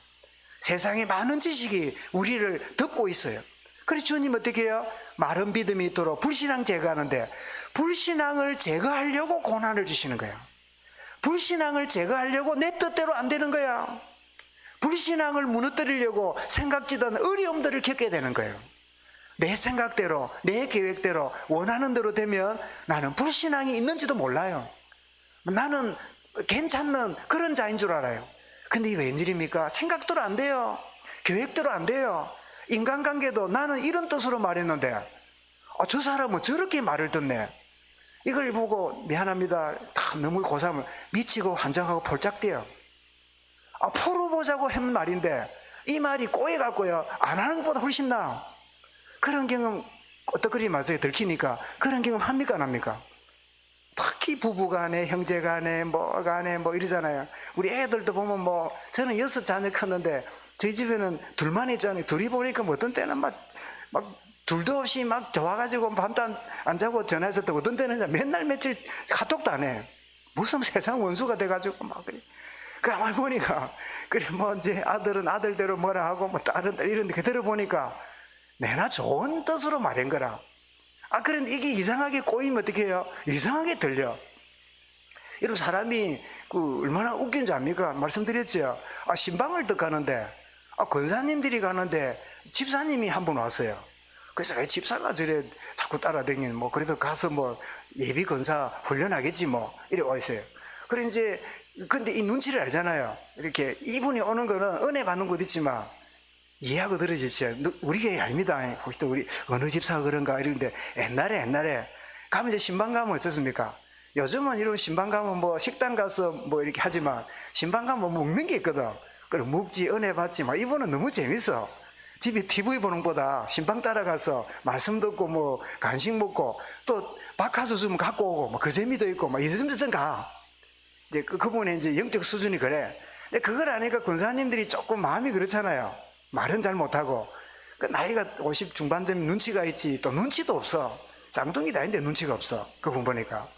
세상에 많은 지식이 우리를 덮고 있어요. 그래서 주님 어떻게 해요? 마른 믿음이 있도록 불신앙 제거하는데, 불신앙을 제거하려고 고난을 주시는 거예요. 불신앙을 제거하려고 내 뜻대로 안 되는 거야. 불신앙을 무너뜨리려고 생각지도 않은 어려움들을 겪게 되는 거예요. 내 생각대로, 내 계획대로, 원하는 대로 되면 나는 불신앙이 있는지도 몰라요. 나는 괜찮는 그런 자인 줄 알아요. 근데 이게 웬일입니까? 생각대로 안 돼요. 계획대로 안 돼요. 인간관계도 나는 이런 뜻으로 말했는데 저 사람은 저렇게 말을 듣네. 이걸 보고 미안합니다. 다 너무 고삼을 미치고 환장하고 폴짝대요. 포로 보자고 한 말인데 이 말이 꼬여갖고요, 안 하는 것보다 훨씬 나아. 그런 경험, 어떡거리 마세요. 들키니까. 그런 경험 합니까 안 합니까? 특히 부부간에, 형제간에, 뭐간에 뭐 이러잖아요. 우리 애들도 보면 저는 6 자녀 컸는데 저희 집에는 둘만 있잖아요. 둘이 보니까 어떤 때는 막 둘도 없이 막 좋아가지고 밤도 안 자고 전화해서 또 어떤 때는 맨날 며칠 카톡도 안 해. 무슨 세상 원수가 돼가지고 막 그래. 그 할머니가 그래 이제 아들은 아들대로 뭐라 하고 딸은 이런데 그 들어보니까 내나 좋은 뜻으로 말한 거라. 그런데 이게 이상하게 꼬이면 어떻게 해요? 이상하게 들려. 여러분, 사람이 얼마나 웃긴지 압니까? 말씀드렸죠. 신방을 떡 가는데 권사님들이 가는데 집사님이 한 분 왔어요. 그래서 왜 집사가 저래 자꾸 따라다니는, 그래도 가서 예비 권사 훈련하겠지 이래 와 있어요. 그래 이제 근데 이 눈치를 알잖아요. 이렇게 이분이 오는 거는 은혜 받는 곳 있지만 이해하고 들어주십시오. 우리 교회 아닙니다. 혹시 또 우리 어느 집사가 그런가 이러는데, 옛날에 가면 이제 신방 가면 어떻습니까? 요즘은 이런 신방 가면 식당 가서 이렇게 하지만 신방 가면 먹는 게 있거든. 그래 먹지, 은혜 받지. 이분은 너무 재밌어. 집에 TV 보는 것보다 신방 따라가서 말씀 듣고 간식 먹고 또 바카스 주면 갖고 오고 그 재미도 있고 이쯤 가. 이제 그분의 이제 영적 수준이 그래. 근데 그걸 아니까 권사님들이 조금 마음이 그렇잖아요. 말은 잘 못하고. 그 나이가 50 중반 되면 눈치가 있지, 또 눈치도 없어. 짱둥이 다인데 눈치가 없어. 그분 보니까.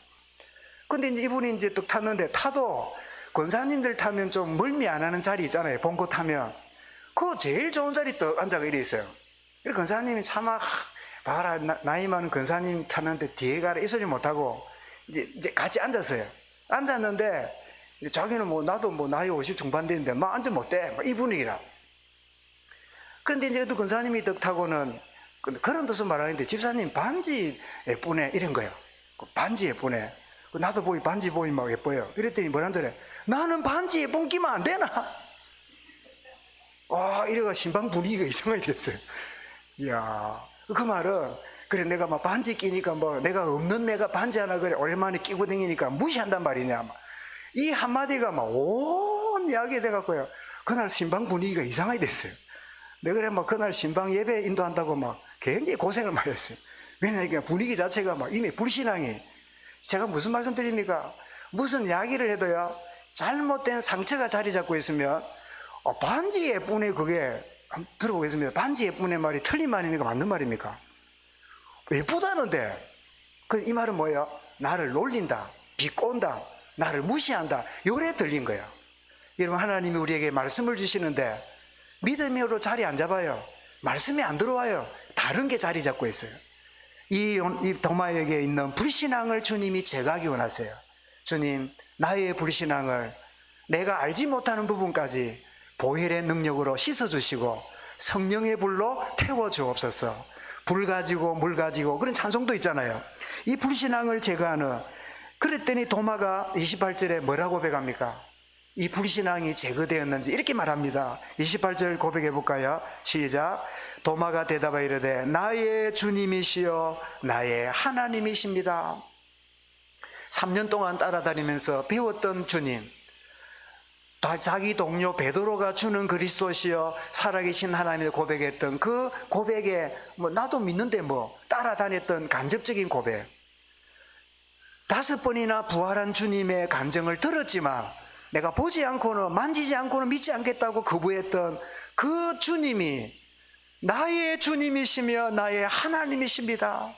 근데 이제 이분이 이제 떡 탔는데, 타도 권사님들 타면 좀 멀미 안 하는 자리 있잖아요. 봉고 타면. 그거 제일 좋은 자리 떡 앉아가 이래 있어요. 그래서 권사님이 차마, 봐라, 나이 많은 권사님 탔는데 뒤에 가라 이 소리 못하고, 이제 같이 앉았어요. 앉았는데, 자기는 뭐, 나도 뭐 나이 50 중반 됐는데, 막 앉으면 어때? 막 이 분위기라. 그런데 이제 또 권사님이 떡 타고는, 그런 뜻은 말하는데, 집사님 반지 예쁘네. 이런 거예요. 반지 예쁘네. 나도 보기 반지 보이 막 예뻐요. 이랬더니 뭐란더래. 나는 반지 예쁜 끼면 안 되나? 와, 이래가 신방 분위기가 이상하게 됐어요. 이야, 그 말은, 그래, 내가 막 반지 끼니까 뭐, 내가 없는 내가 반지 하나 그래, 오랜만에 끼고 다니니까 무시한단 말이냐. 이 한마디가 막 온 이야기 돼갖고요. 그날 신방 분위기가 이상하게 됐어요. 내가 그래, 막 그날 신방 예배 인도한다고 막 굉장히 고생을 많이 했어요. 왜냐면 분위기 자체가 막 이미 불신앙이, 제가 무슨 말씀 드립니까? 무슨 이야기를 해도요, 잘못된 상처가 자리 잡고 있으면, 반지 예쁘네, 그게. 한번 들어보겠습니다. 반지 예쁘네 말이 틀린 말입니까? 맞는 말입니까? 예쁘다는데. 이 말은 뭐예요? 나를 놀린다, 비꼰다, 나를 무시한다. 요래 들린 거예요. 여러분, 하나님이 우리에게 말씀을 주시는데, 믿음으로 자리 안 잡아요. 말씀이 안 들어와요. 다른 게 자리 잡고 있어요. 이 도마에게 있는 불신앙을 주님이 제거하기 원하세요. 주님, 나의 불신앙을 내가 알지 못하는 부분까지 보혈의 능력으로 씻어주시고 성령의 불로 태워주옵소서. 불 가지고 물 가지고 그런 찬송도 있잖아요. 이 불신앙을 제거하는, 그랬더니 도마가 28절에 뭐라고 고백합니까? 이 불신앙이 제거되었는지 이렇게 말합니다. 28절 고백해 볼까요? 시작. 도마가 대답하여 이르되 나의 주님이시여 나의 하나님이십니다. 3년 동안 따라다니면서 배웠던 주님, 자기 동료 베드로가 주는 그리스도시여 살아계신 하나님을 고백했던 그 고백에 나도 믿는데 따라다녔던 간접적인 고백, 5번이나 부활한 주님의 감정을 들었지만 내가 보지 않고는 만지지 않고는 믿지 않겠다고 거부했던 그 주님이 나의 주님이시며 나의 하나님이십니다.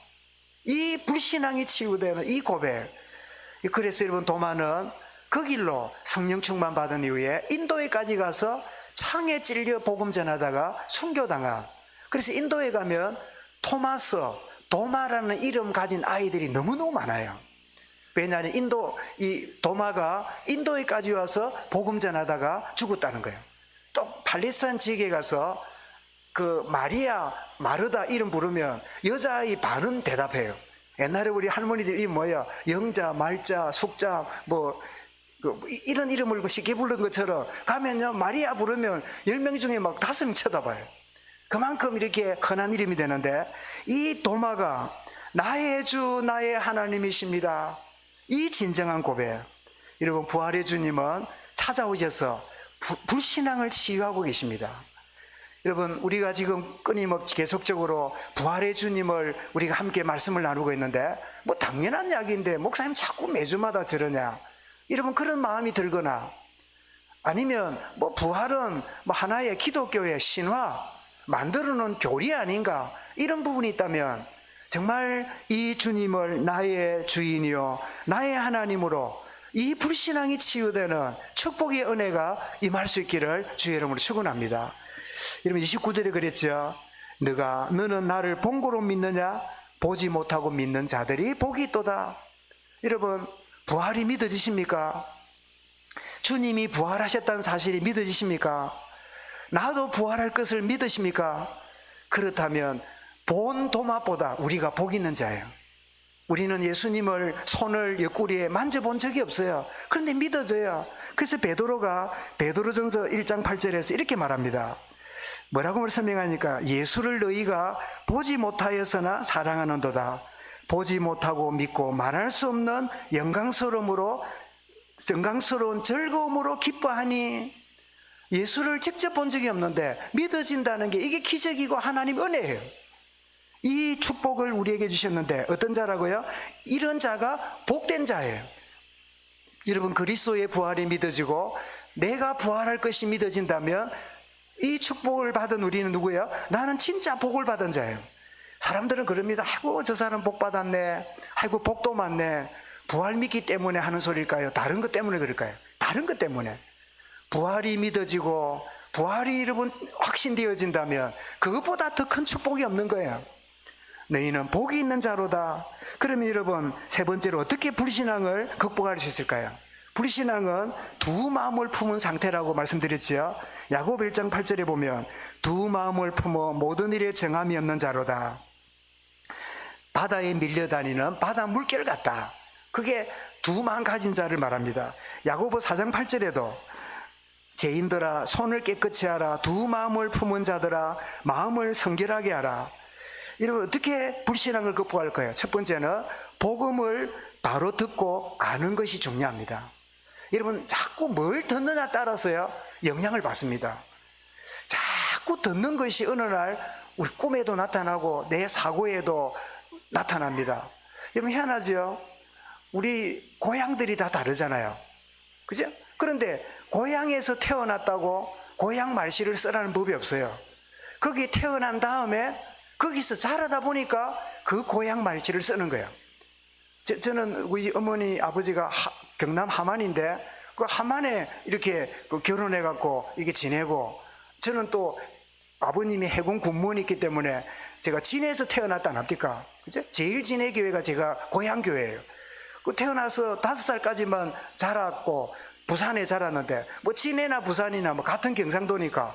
이 불신앙이 치유되는 이 고백. 그래서 여러분, 도마는 그 길로 성령 충만 받은 이후에 인도에까지 가서 창에 찔려 복음 전하다가 순교당한. 그래서 인도에 가면 토마스, 도마라는 이름 가진 아이들이 너무너무 많아요. 왜냐하면 이 도마가 인도에까지 와서 복음 전하다가 죽었다는 거예요. 또 팔레스타인 지역에 가서 그 마르다 이름 부르면 여자아이 반은 대답해요. 옛날에 우리 할머니들이 뭐야, 영자, 말자, 숙자, 이런 이름을 쉽게 부른 것처럼 가면요, 마리아 부르면 10명 중에 막 5명 쳐다봐요. 그만큼 이렇게 흔한 이름이 되는데, 이 도마가 나의 주, 나의 하나님이십니다. 이 진정한 고백. 여러분, 부활의 주님은 찾아오셔서 불신앙을 치유하고 계십니다. 여러분, 우리가 지금 끊임없이 계속적으로 부활의 주님을 우리가 함께 말씀을 나누고 있는데, 당연한 이야기인데 목사님 자꾸 매주마다 저러냐, 여러분, 그런 마음이 들거나, 아니면 부활은 하나의 기독교의 신화, 만들어놓은 교리 아닌가, 이런 부분이 있다면 정말 이 주님을 나의 주인이요 나의 하나님으로 이 불신앙이 치유되는 축복의 은혜가 임할 수 있기를 주의 이름으로 축원합니다. 여러분, 29절에 그랬죠. 너는 나를 본고로 믿느냐? 보지 못하고 믿는 자들이 복이 있도다. 여러분, 부활이 믿어지십니까? 주님이 부활하셨다는 사실이 믿어지십니까? 나도 부활할 것을 믿으십니까? 그렇다면 본 도마보다 우리가 복 있는 자예요. 우리는 예수님을 손을 옆구리에 만져본 적이 없어요. 그런데 믿어져요. 그래서 베드로전서 1장 8절에서 이렇게 말합니다. 뭐라고 설명하니까, 예수를 너희가 보지 못하였으나 사랑하는도다. 보지 못하고 믿고 말할 수 없는 영광스러운 즐거움으로 기뻐하니. 예수를 직접 본 적이 없는데 믿어진다는 게, 이게 기적이고 하나님 은혜예요. 이 축복을 우리에게 주셨는데 어떤 자라고요? 이런 자가 복된 자예요. 여러분, 그리스도의 부활이 믿어지고 내가 부활할 것이 믿어진다면 이 축복을 받은 우리는 누구예요? 나는 진짜 복을 받은 자예요. 사람들은 그럽니다. 아이고 저 사람 복 받았네, 아이고 복도 많네. 부활 믿기 때문에 하는 소리일까요? 다른 것 때문에 그럴까요? 다른 것 때문에. 부활이 믿어지고 부활이 여러분 확신되어진다면 그것보다 더 큰 축복이 없는 거예요. 너희는 복이 있는 자로다. 그러면 여러분, 세 번째로 어떻게 불신앙을 극복할 수 있을까요? 불신앙은 두 마음을 품은 상태라고 말씀드렸죠. 야고보 1장 8절에 보면 두 마음을 품어 모든 일에 정함이 없는 자로다. 바다에 밀려다니는 바다 물결 같다. 그게 두 마음 가진 자를 말합니다. 야고보 4장 8절에도 죄인들아 손을 깨끗이 하라. 두 마음을 품은 자들아 마음을 성결하게 하라. 여러분, 어떻게 불신앙을 극복할 거예요? 첫 번째는 복음을 바로 듣고 아는 것이 중요합니다. 여러분, 자꾸 뭘 듣느냐 따라서요 영향을 받습니다. 자꾸 듣는 것이 어느 날 우리 꿈에도 나타나고 내 사고에도 나타납니다. 여러분, 희한하죠? 우리 고향들이 다 다르잖아요. 그죠? 그런데 고향에서 태어났다고 고향 말씨를 쓰라는 법이 없어요. 거기 태어난 다음에 거기서 자라다 보니까 그 고향 말씨를 쓰는 거예요. 저는 우리 어머니 아버지가 경남 함안인데 그 함안에 이렇게 결혼해갖고 이렇게 지내고, 저는 또 아버님이 해군 군무원이 있기 때문에 제가 진해에서 태어났다 안 합니까? 그죠? 제일 진해 교회가 제가 고향 교회예요. 그 태어나서 5살까지만 자랐고 부산에 자랐는데 뭐 진해나 부산이나 뭐 같은 경상도니까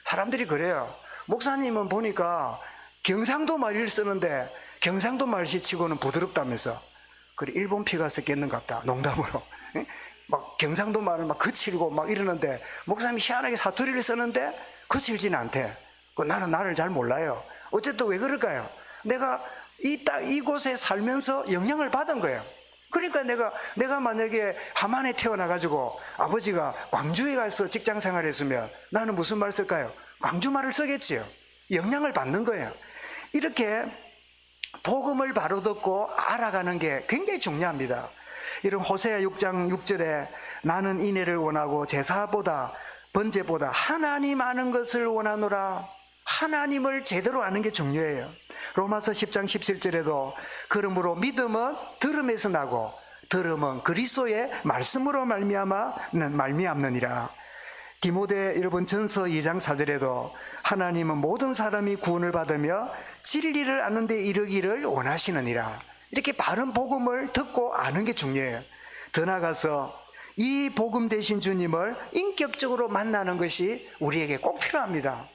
사람들이 그래요. 목사님은 보니까 경상도 말을 쓰는데 경상도 말씨 치고는 부드럽다면서. 그래, 일본 피가 섞였는갑다, 농담으로. 막 경상도 말을 막 거칠고 막 이러는데 목사님이 희한하게 사투리를 쓰는데 거칠지는 않대. 나는 나를 잘 몰라요. 어쨌든 왜 그럴까요? 내가 이곳에 살면서 영향을 받은 거예요. 그러니까 내가 만약에 함안에 태어나가지고 아버지가 광주에 가서 직장 생활했으면 나는 무슨 말 쓸까요? 광주 말을 쓰겠지요. 영향을 받는 거예요. 이렇게 복음을 바로 듣고 알아가는 게 굉장히 중요합니다. 이런 호세아 6장 6절에 나는 인애를 원하고 제사보다 번제보다 하나님 아는 것을 원하노라. 하나님을 제대로 아는 게 중요해요. 로마서 10장 17절에도 그러므로 믿음은 들음에서 나고 들음은 그리스도의 말씀으로 말미암느니라. 디모데 여러분 전서 2장 4절에도 하나님은 모든 사람이 구원을 받으며 진리를 아는 데 이르기를 원하시느니라. 이렇게 바른 복음을 듣고 아는 게 중요해요. 더 나아가서 이 복음 되신 주님을 인격적으로 만나는 것이 우리에게 꼭 필요합니다.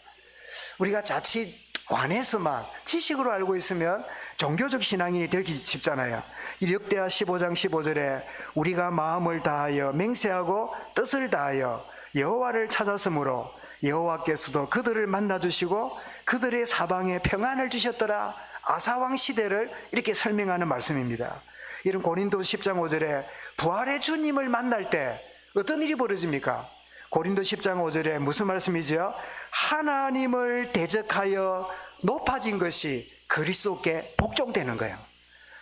우리가 자칫 관에서만 지식으로 알고 있으면 종교적 신앙인이 되기 쉽잖아요. 역대하 15장 15절에 우리가 마음을 다하여 맹세하고 뜻을 다하여 여호와를 찾았으므로 여호와께서도 그들을 만나주시고 그들의 사방에 평안을 주셨더라. 아사왕 시대를 이렇게 설명하는 말씀입니다. 이런 고린도 10장 5절에 부활의 주님을 만날 때 어떤 일이 벌어집니까? 고린도 10장 5절에 무슨 말씀이죠? 하나님을 대적하여 높아진 것이 그리스도께 복종되는 거예요.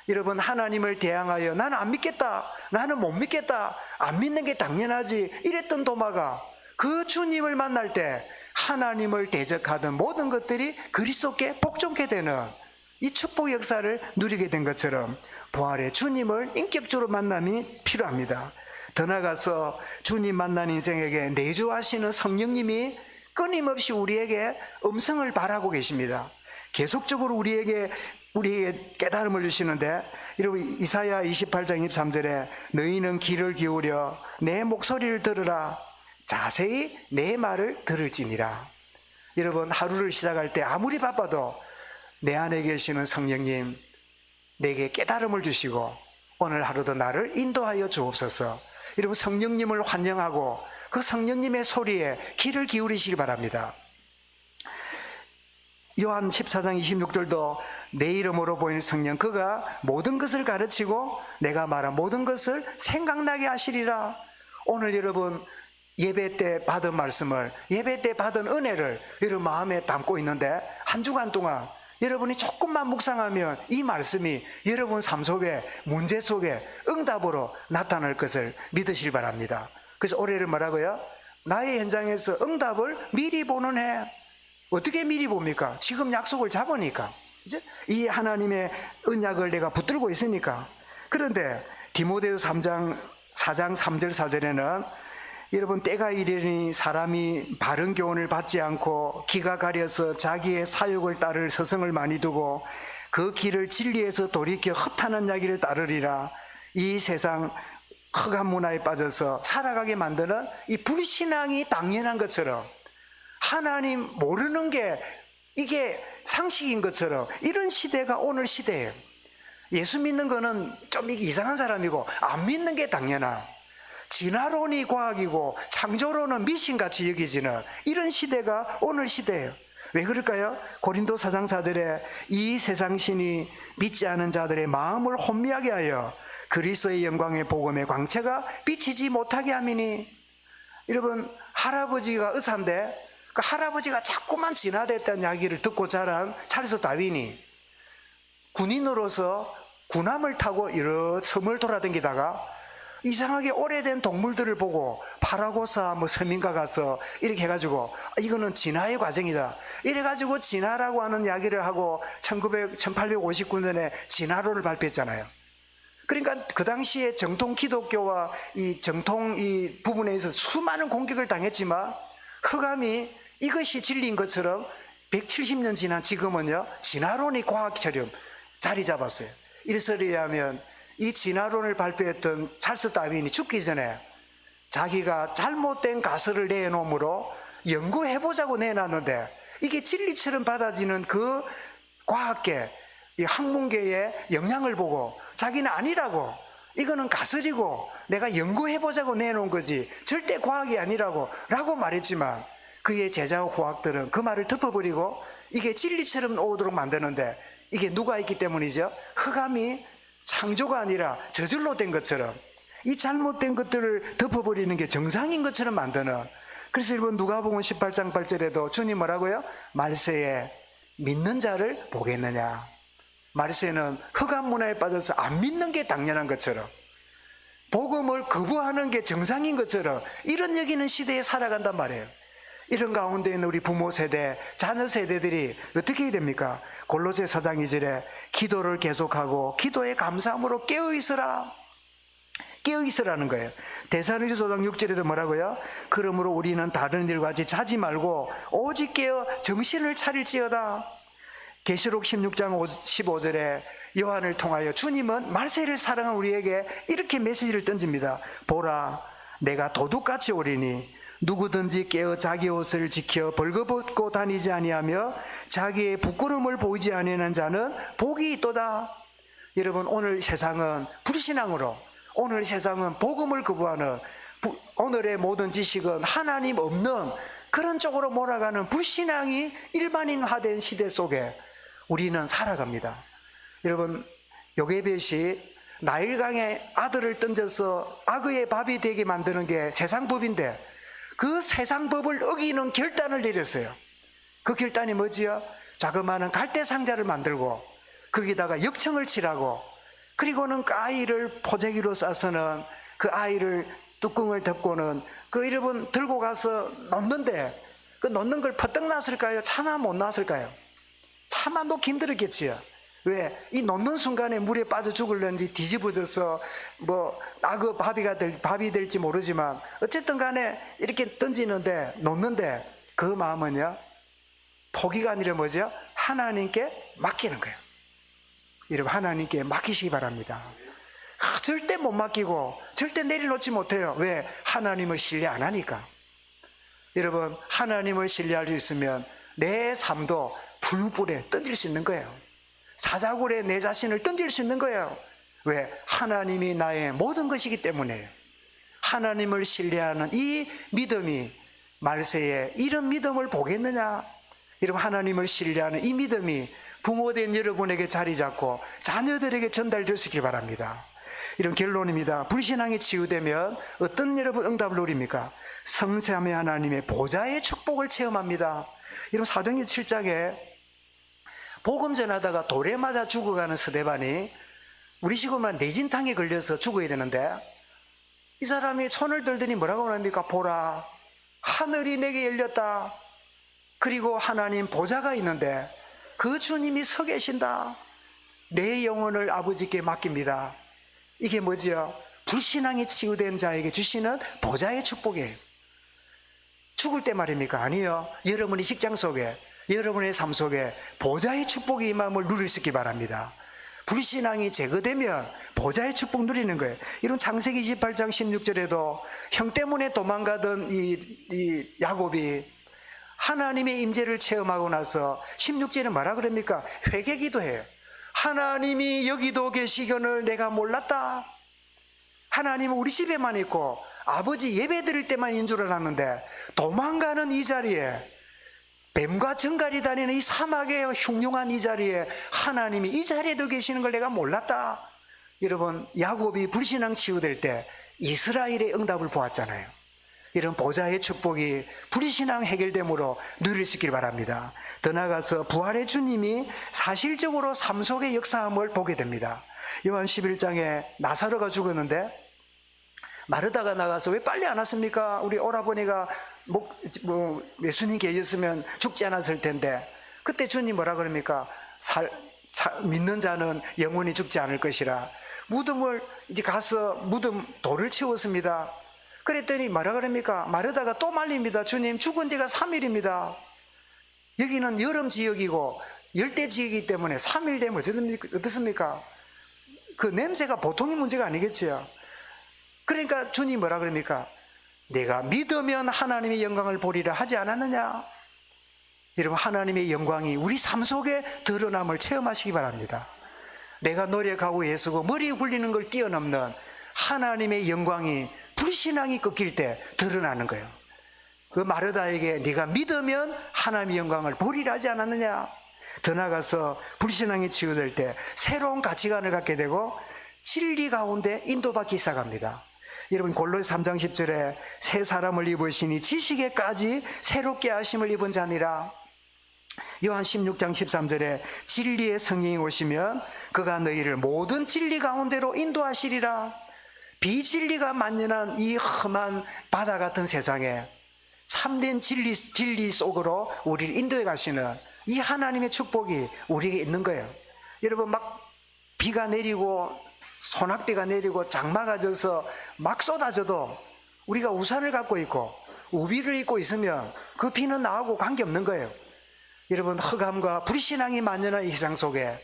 여러분, 하나님을 대항하여 나는 안 믿겠다, 나는 못 믿겠다, 안 믿는 게 당연하지 이랬던 도마가 그 주님을 만날 때 하나님을 대적하던 모든 것들이 그리스도께 복종케 되는 이 축복 역사를 누리게 된 것처럼 부활의 주님을 인격적으로 만남이 필요합니다. 더 나아가서 주님 만난 인생에게 내주하시는 성령님이 끊임없이 우리에게 음성을 발하고 계십니다. 계속적으로 우리에게 깨달음을 주시는데, 여러분 이사야 28장 23절에 너희는 귀를 기울여 내 목소리를 들으라. 자세히 내 말을 들을지니라. 여러분, 하루를 시작할 때 아무리 바빠도 내 안에 계시는 성령님 내게 깨달음을 주시고 오늘 하루도 나를 인도하여 주옵소서. 여러분, 성령님을 환영하고 그 성령님의 소리에 귀를 기울이시기 바랍니다. 요한 14장 26절도 내 이름으로 보이는 성령 그가 모든 것을 가르치고 내가 말한 모든 것을 생각나게 하시리라. 오늘 여러분 예배 때 받은 말씀을, 예배 때 받은 은혜를 여러분 마음에 담고 있는데 한 주간 동안 여러분이 조금만 묵상하면 이 말씀이 여러분 삶 속에, 문제 속에 응답으로 나타날 것을 믿으시기 바랍니다. 그래서 올해를 뭐라고요? 나의 현장에서 응답을 미리 보는 해. 어떻게 미리 봅니까? 지금 약속을 잡으니까. 이제 이 하나님의 언약을 내가 붙들고 있으니까. 그런데 디모데후서 4장 3절 4절에는 여러분, 때가 이르니 사람이 바른 교훈을 받지 않고 기가 가려서 자기의 사욕을 따를 서성을 많이 두고 그 길을 진리에서 돌이켜 헛하는 이야기를 따르리라. 이 세상 흑암 문화에 빠져서 살아가게 만드는 이 불신앙이 당연한 것처럼, 하나님 모르는 게 이게 상식인 것처럼, 이런 시대가 오늘 시대예요. 예수 믿는 거는 좀 이상한 사람이고, 안 믿는 게 당연한, 진화론이 과학이고 창조론은 미신같이 여기지는 이런 시대가 오늘 시대예요. 왜 그럴까요? 고린도 4장 4절에 이 세상 신이 믿지 않은 자들의 마음을 혼미하게 하여 그리스도의 영광의 복음의 광채가 비치지 못하게 함이니. 여러분, 할아버지가 의사인데 그 할아버지가 자꾸만 진화됐다는 이야기를 듣고 자란 찰스 다윈이 군인으로서 군함을 타고 여러 섬을 돌아다니다가 이상하게 오래된 동물들을 보고 파라고사 서민가 가서 이렇게 해가지고 이거는 진화의 과정이다, 이래가지고 진화라고 하는 이야기를 하고 1859년에 진화론을 발표했잖아요. 그러니까 그 당시에 정통 기독교와 이 정통 이 부분에 있어서 수많은 공격을 당했지만 흑암이 이것이 진리인 것처럼 170년 지난 지금은요, 진화론이 과학처럼 자리 잡았어요. 일설에 의하면 이 진화론을 발표했던 찰스 다윈이 죽기 전에 자기가 잘못된 가설을 내놓음으로 연구해보자고 내놨는데 이게 진리처럼 받아지는 그 과학계, 이 학문계의 영향을 보고 자기는 아니라고, 이거는 가설이고 내가 연구해보자고 내놓은 거지 절대 과학이 아니라고 라고 말했지만, 그의 제자와 후학들은 그 말을 덮어버리고 이게 진리처럼 오도록 만드는데, 이게 누가 있기 때문이죠? 흑암이 창조가 아니라 저절로 된 것처럼 이 잘못된 것들을 덮어버리는 게 정상인 것처럼 만드는. 그래서 여러분, 누가복음 18장 8절에도 주님 뭐라고요? 말세에 믿는 자를 보겠느냐. 말세는 흑암 문화에 빠져서 안 믿는 게 당연한 것처럼, 복음을 거부하는 게 정상인 것처럼 이런 여기는 시대에 살아간단 말이에요. 이런 가운데 있는 우리 부모 세대, 자녀 세대들이 어떻게 해야 됩니까? 골로새 4장 2절에 기도를 계속하고 기도에 감사함으로 깨어있으라. 깨어있으라는 거예요. 데살로니가서 5장 6절에도 뭐라고요? 그러므로 우리는 다른 일과 같이 자지 말고 오직 깨어 정신을 차릴지어다. 계시록 16장 15절에 요한을 통하여 주님은 말세를 사랑한 우리에게 이렇게 메시지를 던집니다. 보라, 내가 도둑같이 오리니 누구든지 깨어 자기 옷을 지켜 벌거벗고 다니지 아니하며 자기의 부끄러움을 보이지 아니하는 자는 복이 있도다. 여러분, 오늘 세상은 불신앙으로, 오늘 세상은 복음을 거부하는, 오늘의 모든 지식은 하나님 없는 그런 쪽으로 몰아가는 불신앙이 일반인화된 시대 속에 우리는 살아갑니다. 여러분, 요게벳이 나일강에 아들을 던져서 악의 밥이 되게 만드는 게 세상 법인데 그 세상 법을 어기는 결단을 내렸어요. 그 결단이 뭐지요? 자그마한 갈대 상자를 만들고 거기다가 역청을 칠하고, 그리고는 그 아이를 포재기로 싸서는 그 아이를 뚜껑을 덮고는 그 여러분 들고 가서 놓는데, 그 놓는 걸 퍼뜩 놨을까요? 차마 못 놨을까요? 차마 놓기 힘들었겠지요. 왜? 이 놓는 순간에 물에 빠져 죽을는지 뒤집어져서 뭐 악어 밥이 될지 모르지만 어쨌든 간에 이렇게 던지는데, 놓는데 그 마음은요, 포기가 아니라 뭐죠? 하나님께 맡기는 거예요. 여러분, 하나님께 맡기시기 바랍니다. 절대 못 맡기고 절대 내려놓지 못해요. 왜? 하나님을 신뢰 안 하니까. 여러분, 하나님을 신뢰할 수 있으면 내 삶도 불불에 던질 수 있는 거예요. 사자굴에 내 자신을 던질 수 있는 거예요. 왜? 하나님이 나의 모든 것이기 때문에. 하나님을 신뢰하는 이 믿음이 말세에 이런 믿음을 보겠느냐? 여러분, 하나님을 신뢰하는 이 믿음이 부모된 여러분에게 자리 잡고 자녀들에게 전달되시길 바랍니다. 이런 결론입니다. 불신앙이 치유되면 어떤 여러분 응답을 누립니까? 성삼위 하나님의 보좌의 축복을 체험합니다. 여러분, 사도행전 7장에 복음 전하다가 돌에 맞아 죽어가는 스데반이 우리 식으로 내진탕에 걸려서 죽어야 되는데 이 사람이 손을 들더니 뭐라고 합니까? 보라, 하늘이 내게 열렸다. 그리고 하나님 보좌가 있는데 그 주님이 서 계신다. 내 영혼을 아버지께 맡깁니다. 이게 뭐지요? 불신앙이 치유된 자에게 주시는 보좌의 축복이에요. 죽을 때 말입니까? 아니요. 여러분의 직장 속에, 여러분의 삶 속에 보좌의 축복이 임함을 누릴 수 있기 바랍니다. 불신앙이 제거되면 보좌의 축복 누리는 거예요. 이런 창세기 28장 16절에도 형 때문에 도망가던 이 야곱이 하나님의 임재를 체험하고 나서 16절에 뭐라 그럽니까? 회개기도해요. 하나님이 여기도 계시거늘 내가 몰랐다. 하나님은 우리 집에만 있고 아버지 예배 드릴 때만 있는 줄 알았는데 도망가는 이 자리에, 뱀과 정갈이 다니는 이 사막의 흉흉한 이 자리에 하나님이 이 자리에도 계시는 걸 내가 몰랐다. 여러분, 야곱이 불신앙 치유될 때 이스라엘의 응답을 보았잖아요. 이런 보좌의 축복이 불신앙 해결됨으로 누릴 수 있길 바랍니다. 더 나아가서 부활의 주님이 사실적으로 삶 속의 역사함을 보게 됩니다. 요한 11장에 나사로가 죽었는데 마르다가 나가서 왜 빨리 안 왔습니까? 우리 오라버니가 예수님 계셨으면 죽지 않았을 텐데. 그때 주님 뭐라 그럽니까? 믿는 자는 영원히 죽지 않을 것이라. 무덤을 이제 가서 무덤 돌을 치웠습니다. 그랬더니 뭐라 그럽니까? 마르다가 또 말립니다. 주님, 죽은 지가 3일입니다. 여기는 여름 지역이고 열대 지역이기 때문에 3일 되면 어떻습니까? 그 냄새가 보통의 문제가 아니겠지요. 그러니까 주님 뭐라 그럽니까? 내가 믿으면 하나님의 영광을 보리라 하지 않았느냐? 여러분, 하나님의 영광이 우리 삶 속에 드러남을 체험하시기 바랍니다. 내가 노력하고 애쓰고 머리 굴리는 걸 뛰어넘는 하나님의 영광이 불신앙이 꺾일 때 드러나는 거예요. 그 마르다에게 네가 믿으면 하나님의 영광을 보리라 하지 않았느냐? 더 나아가서 불신앙이 치유될 때 새로운 가치관을 갖게 되고 진리 가운데 인도받기 시작합니다. 여러분, 골로새 3장 10절에 새 사람을 입으시니 지식에까지 새롭게 하심을 입은 자니라. 요한 16장 13절에 진리의 성령이 오시면 그가 너희를 모든 진리 가운데로 인도하시리라. 비진리가 만연한 이 험한 바다 같은 세상에 참된 진리 속으로 우리를 인도해 가시는 이 하나님의 축복이 우리에게 있는 거예요. 여러분, 막 비가 내리고 소낙비가 내리고 장마가 져서 막 쏟아져도 우리가 우산을 갖고 있고 우비를 입고 있으면 그 비는 나하고 관계없는 거예요. 여러분, 흑암과 불신앙이 만연한 이 세상 속에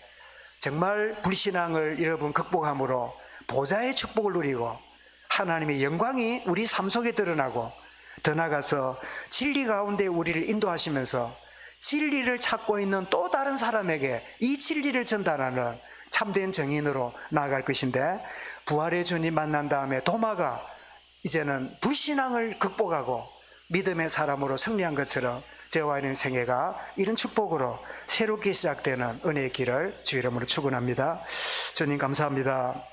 정말 불신앙을 여러분 극복함으로 보좌의 축복을 누리고 하나님의 영광이 우리 삶 속에 드러나고 더 나아가서 진리 가운데 우리를 인도하시면서 진리를 찾고 있는 또 다른 사람에게 이 진리를 전달하는 참된 정인으로 나아갈 것인데, 부활의 주님 만난 다음에 도마가 이제는 불신앙을 극복하고 믿음의 사람으로 승리한 것처럼 저와 이런 생애가 이런 축복으로 새롭게 시작되는 은혜의 길을 주 이름으로 축원합니다. 주님 감사합니다.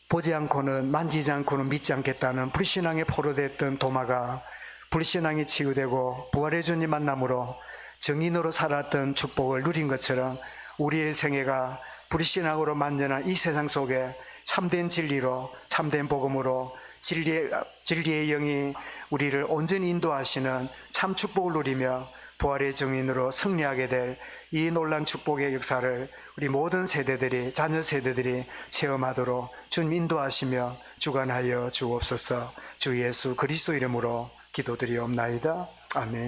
보지 않고는, 만지지 않고는 믿지 않겠다는 불신앙에 포로됐던 도마가 불신앙이 치유되고 부활의 주님 만남으로 정인으로 살았던 축복을 누린 것처럼 우리의 생애가 불신앙으로 만연한 이 세상 속에 참된 진리로, 참된 복음으로 진리의 영이 우리를 온전히 인도하시는 참 축복을 누리며 부활의 정인으로 승리하게 될 이 놀라운 축복의 역사를 우리 모든 세대들이, 자녀 세대들이 체험하도록 주님 인도하시며 주관하여 주옵소서. 주 예수 그리스도 이름으로 기도드리옵나이다. 아멘.